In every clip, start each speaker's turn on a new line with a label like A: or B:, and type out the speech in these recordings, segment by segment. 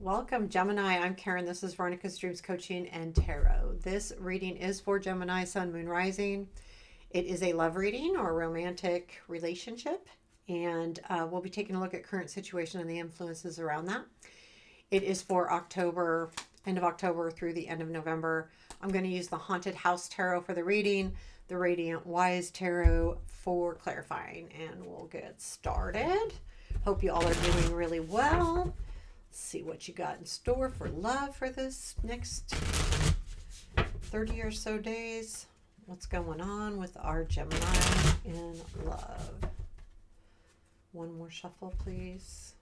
A: Welcome, Gemini. I'm Karen. This is Veronica's Dreams Coaching and Tarot. This reading is for Gemini, Sun, Moon, Rising. It is a love reading or romantic relationship, and we'll be taking a look at current situation and the influences around that. It is for October, end of October through the end of November. I'm going to use the Haunted House Tarot for the reading, the Radiant Wise Tarot for clarifying, and we'll get started. Hope you all are doing really well. See what you got in store for love for this next 30 or so days. What's going on with our Gemini in love? One more shuffle, please.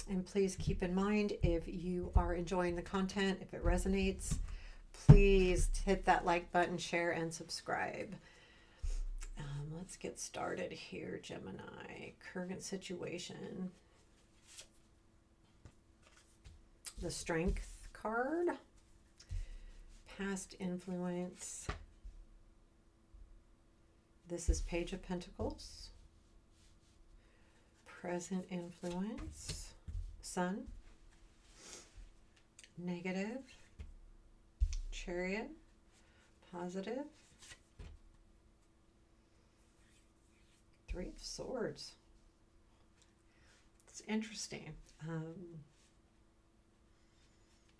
A: And please keep in mind, if you are enjoying the content, if it resonates, please hit that like button, share, and subscribe. Let's get started here, Gemini. Current situation. The Strength card. Past influence. This is Page of Pentacles. Present influence. Sun. Negative. Chariot. Positive. Three of Swords. It's interesting.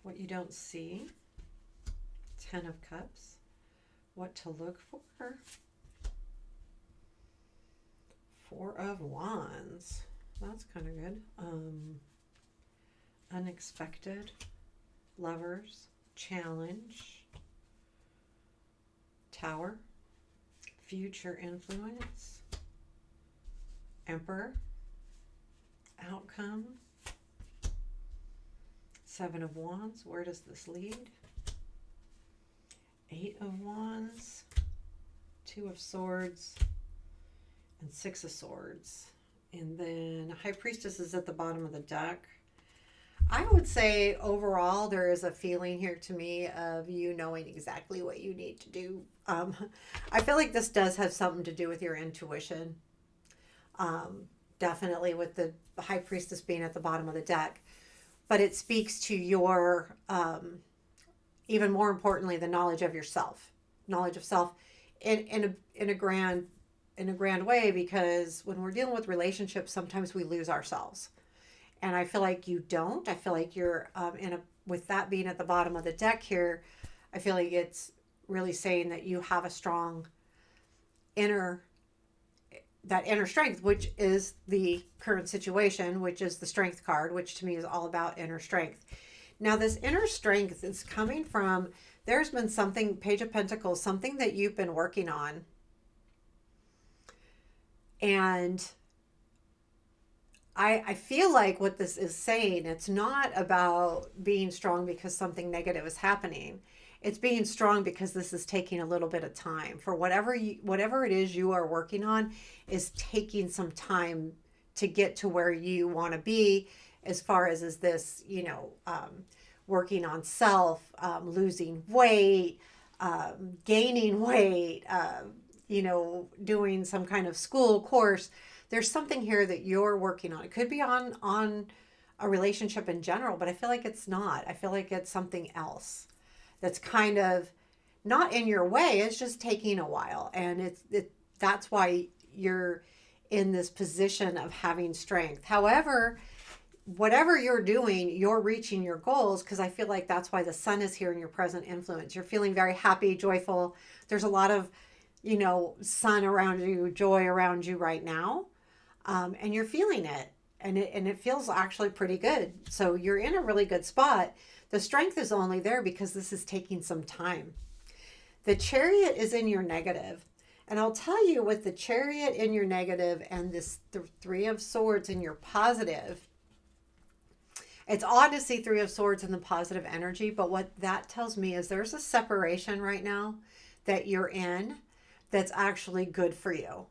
A: What you don't see. 10 of Cups. What to look for. 4 of Wands. That's kind of good. Unexpected. Lovers. Challenge. Tower. Future influence. Emperor, outcome, 7 of Wands, where does this lead? 8 of Wands, 2 of Swords, and 6 of Swords. And then High Priestess is at the bottom of the deck. I would say overall there is a feeling here to me of you knowing exactly what you need to do. I feel like this does have something to do with your intuition. Definitely with the High Priestess being at the bottom of the deck, but it speaks to your even more importantly the knowledge of yourself, in a grand way, because when we're dealing with relationships sometimes we lose ourselves, and I feel like you don't. I feel like you're with that being at the bottom of the deck here, I feel like it's really saying that you have a strong inner strength, which is the current situation, which is the Strength card, which to me is all about inner strength. Now, this inner strength is coming from, there's been something, Page of Pentacles, something that you've been working on. And I feel like what this is saying, it's not about being strong because something negative is happening. It's being strong because this is taking a little bit of time. For whatever it is you are working on is taking some time to get to where you want to be, as far as is this, working on self, losing weight, gaining weight, doing some kind of school course. There's something here that you're working on. It could be on a relationship in general, but I feel like it's not. I feel like it's something else that's kind of not in your way. It's just taking a while, and that's why you're in this position of having strength. However, whatever you're doing, you're reaching your goals, because I feel like that's why the Sun is here in your present influence. You're feeling very happy, joyful. There's a lot of sun around you, joy around you right now, and you're feeling it, and it feels actually pretty good. So you're in a really good spot. The strength is only there because this is taking some time. The Chariot is in your negative. And I'll tell you, with the Chariot in your negative and this Three of Swords in your positive, it's odd to see Three of Swords in the positive energy, but what that tells me is there's a separation right now that you're in that's actually good for you.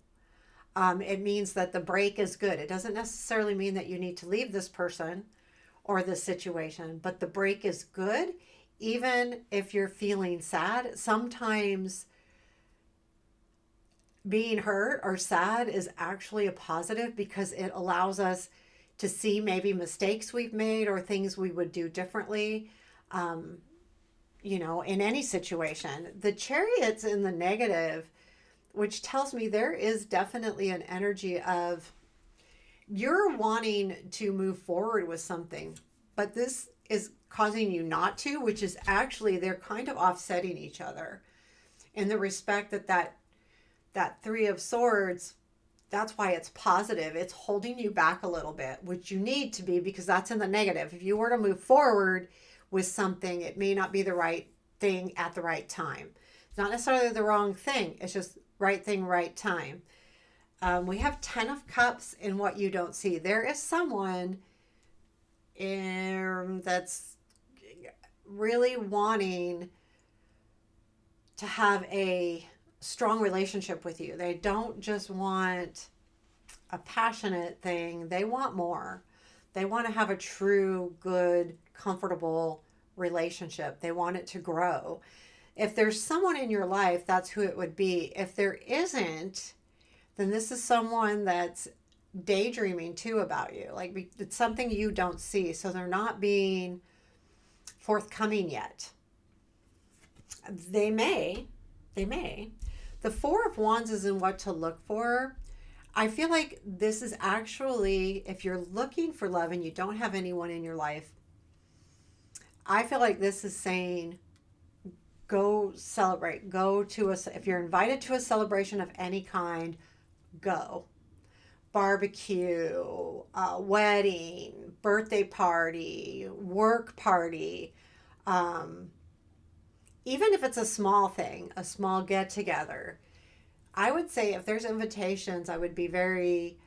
A: It means that the break is good. It doesn't necessarily mean that you need to leave this person or the situation, but the break is good. Even if you're feeling sad, sometimes being hurt or sad is actually a positive because it allows us to see maybe mistakes we've made or things we would do differently. Um, in any situation. The chariot's in the negative, which tells me there is definitely an energy of you're wanting to move forward with something, but this is causing you not to, which is actually they're kind of offsetting each other in the respect that Three of Swords, that's why it's positive. It's holding you back a little bit, which you need to be because that's in the negative. If you were to move forward with something, it may not be the right thing at the right time. It's not necessarily the wrong thing. It's just right thing, right time. We have 10 of Cups in what you don't see. There is someone that's really wanting to have a strong relationship with you. They don't just want a passionate thing, they want more. They want to have a true, good, comfortable relationship. They want it to grow. If there's someone in your life, that's who it would be. If there isn't, then this is someone that's daydreaming too about you. Like it's something you don't see. So they're not being forthcoming yet. They may. The Four of Wands is in what to look for. I feel like this is actually, if you're looking for love and you don't have anyone in your life, I feel like this is saying, go celebrate. If you're invited to a celebration of any kind, go. Barbecue, wedding, birthday party, work party, even if it's a small thing, a small get together. I would say if there's invitations, I would be very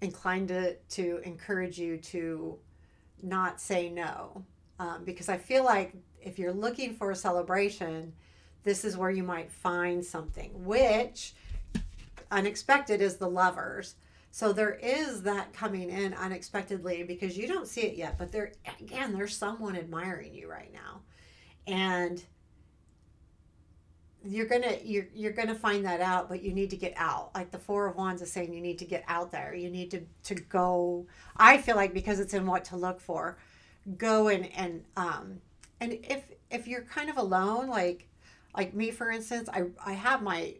A: inclined to encourage you to not say no. Because I feel like if you're looking for a celebration, this is where you might find something, which unexpected is the Lovers. So there is that coming in unexpectedly because you don't see it yet, but there's someone admiring you right now. And you're gonna find that out, but you need to get out. Like the Four of Wands is saying, you need to get out there. You need to go. I feel like because it's in what to look for, go and if you're kind of alone, like me for instance, I have my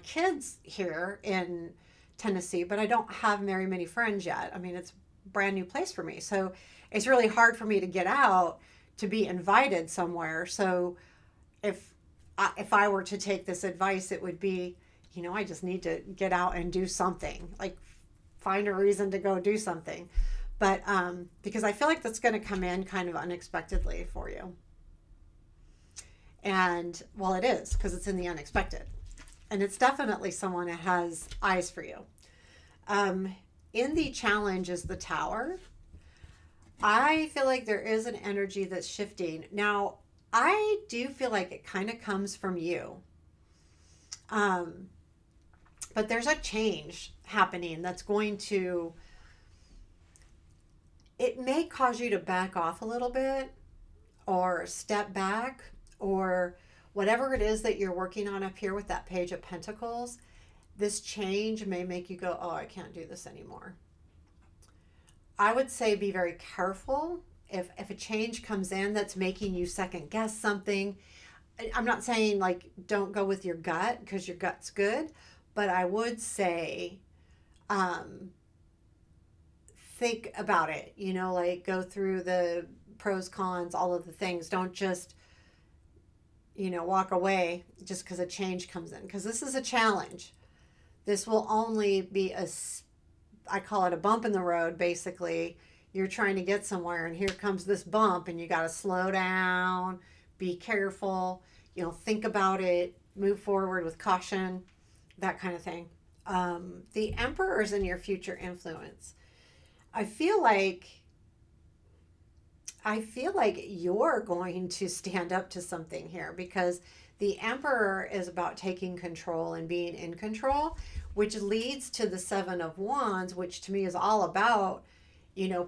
A: kids here in Tennessee, but I don't have very many friends yet. I mean, it's a brand new place for me, so it's really hard for me to get out to be invited somewhere. So if I were to take this advice, it would be, I just need to get out and do something, like find a reason to go do something. But because I feel like that's going to come in kind of unexpectedly for you. And well, it is because it's in the unexpected. And it's definitely someone that has eyes for you. In the challenge is the Tower. I feel like there is an energy that's shifting. Now, I do feel like it kind of comes from you. But there's a change happening that's going to, it may cause you to back off a little bit or step back or whatever it is that you're working on up here with that Page of Pentacles. This change may make you go, oh, I can't do this anymore. I would say be very careful if a change comes in that's making you second guess something. I'm not saying like don't go with your gut because your gut's good, but I would say think about it, like go through the pros, cons, all of the things. Don't just, walk away just because a change comes in, because this is a challenge. This will only be I call it a bump in the road, basically. You're trying to get somewhere and here comes this bump and you got to slow down, be careful, think about it, move forward with caution, that kind of thing. The Emperor is in your future influence. I feel like you're going to stand up to something here because the Emperor is about taking control and being in control, which leads to the Seven of Wands, which to me is all about,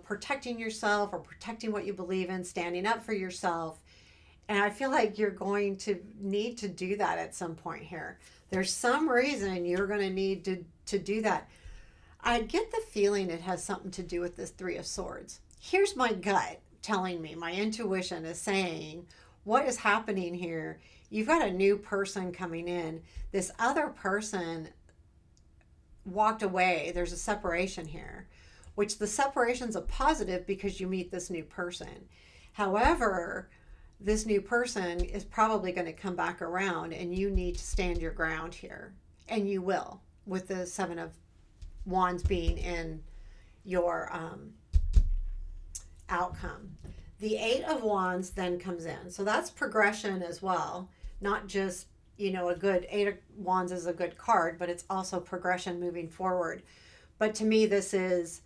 A: protecting yourself or protecting what you believe in, standing up for yourself. And I feel like you're going to need to do that at some point here. There's some reason you're going to need to do that. I get the feeling it has something to do with this Three of Swords. Here's my gut telling me, my intuition is saying, what is happening here? You've got a new person coming in. This other person walked away. There's a separation here, which the separation's a positive because you meet this new person. However, this new person is probably going to come back around and you need to stand your ground here. And you will, with the Seven of Wands being in your outcome. The Eight of Wands then comes in. So that's progression as well. Not just, a good Eight of Wands is a good card, but it's also progression moving forward. But to me, this is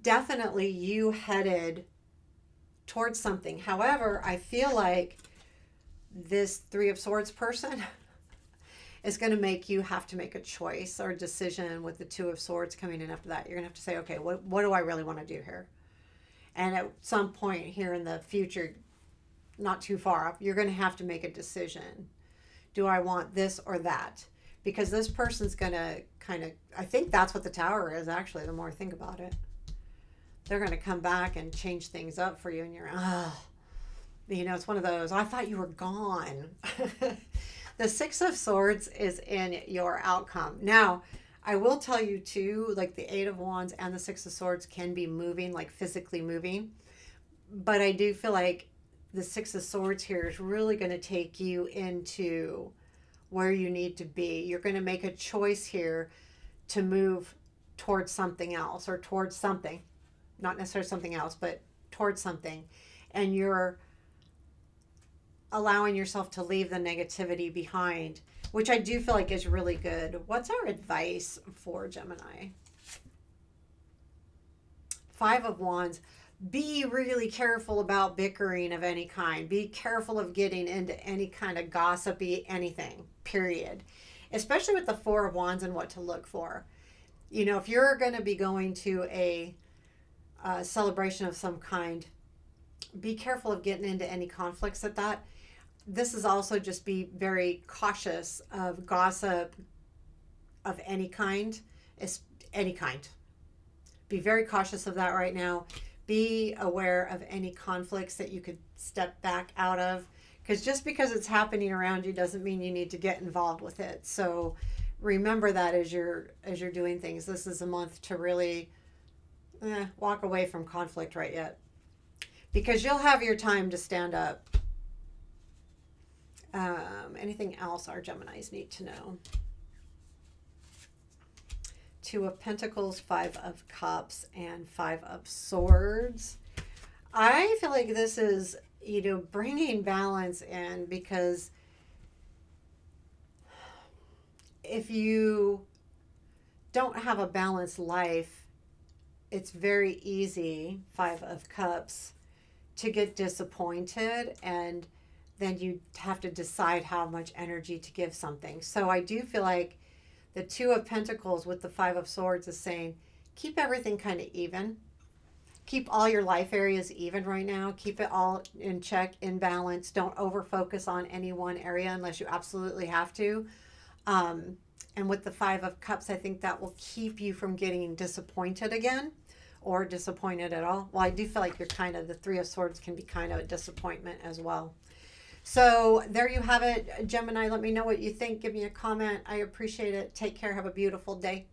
A: definitely you headed towards something. However, I feel like this Three of Swords person is going to make you have to make a choice or decision with the Two of Swords coming in after that. You're going to have to say, okay, what do I really want to do here? And at some point here in the future, not too far off, you're going to have to make a decision. Do I want this or that? Because this person's going to I think that's what the Tower is actually, the more I think about it. They're going to come back and change things up for you and you're, it's one of those, I thought you were gone. The Six of Swords is in your outcome. Now, I will tell you too, like the Eight of Wands and the Six of Swords can be moving, like physically moving. But I do feel like the Six of Swords here is really going to take you into where you need to be. You're going to make a choice here to move towards something else or towards something. Not necessarily something else, but towards something. And you're allowing yourself to leave the negativity behind, which I do feel like is really good. What's our advice for Gemini? Five of Wands. Be really careful about bickering of any kind. Be careful of getting into any kind of gossipy anything, period. Especially with the Four of Wands and what to look for. If you're going to be going to a celebration of some kind, be careful of getting into any conflicts at that. This is also just be very cautious of gossip of any kind. Be very cautious of that right now. Be aware of any conflicts that you could step back out of, because just because it's happening around you doesn't mean you need to get involved with it. So remember that as you're doing things. This is a month to really walk away from conflict right yet, because you'll have your time to stand up. Anything else our Geminis need to know? Two of Pentacles, Five of Cups, and Five of Swords. I feel like this is, bringing balance in, because if you don't have a balanced life, it's very easy, Five of Cups, to get disappointed, and then you have to decide how much energy to give something. So I do feel like the Two of Pentacles with the Five of Swords is saying, keep everything kind of even. Keep all your life areas even right now. Keep it all in check, in balance. Don't over focus on any one area unless you absolutely have to. And with the Five of Cups, I think that will keep you from getting disappointed again, or disappointed at all. Well, I do feel like the Three of Swords can be kind of a disappointment as well. So there you have it, Gemini. Let me know what you think. Give me a comment. I appreciate it. Take care. Have a beautiful day.